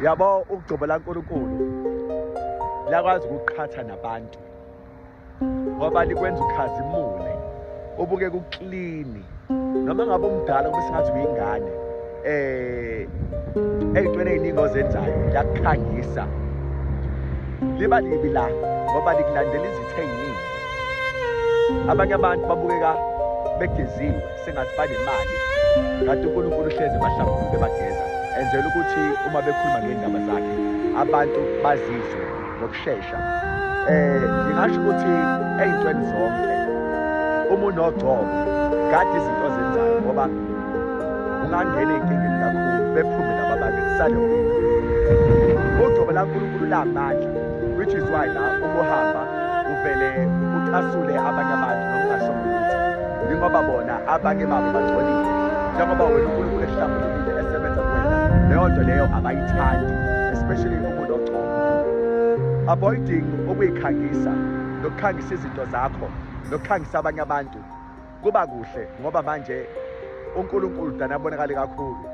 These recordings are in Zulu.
yabo ukugcobo laNkulunkulu liyakwazi ukuqhatha nabantu ngoba likwenza ukhazimule ubuke kuklini noma ngabe umdala kube singathi uyingane ey'ntweni ey'ningi ozenzayo liyakukhangisa liba libi la ngoba likulandela izitho ey'ningi. Abanye abantu babukeka begeziwe sengathi banemali kanti uNkulunkulu uhlezi bahlangule bebageza enzela ukuthi uma bekhuluma ngey'ndaba zakhe abantu bazizwe ngokushesha. Ngingasho ukuthi ey'ntweni zonke uma unogcobo gade izinto ozenzayo ngoba ungangena ey'nkingeni kakhulu bephume laba bantu kusale wena. Ugcobo laNkulunkulu lamandla which is why la umuhamba uvele ucasule abanye abantu noma ungasho ukuthi ngoba bona abanye babo bangcolile njengoba wena uNkulunkulu ehlambulukile esebenza kuwena leyo nto leyo abayithandi especially uma unogcobo. Avoiding ukuyikhangisa nokukhangisa izinto zakho nokukhangisa abanye abantu kuba kuhle ngoba manje uNkulunkulu dana abonakale kakhulu.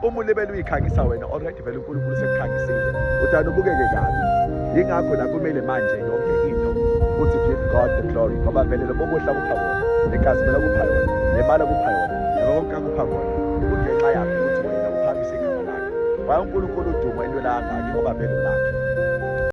Uma ulibele uyikhangisa wena already vele uNkulunkulu sekukhangisile udana ubukeke kabi. Yingakho la kumele manje yonke into uthi give God the glory ngoba vele lobo buhla kupha bona nekazimela kupha yona nemali kupha yona nonke kupha bona kungenxa yakho ukuthi wena uphakamise igama lakhe. Waye uNkulunkulu udumo into la ngakho ngoba vele lakhe.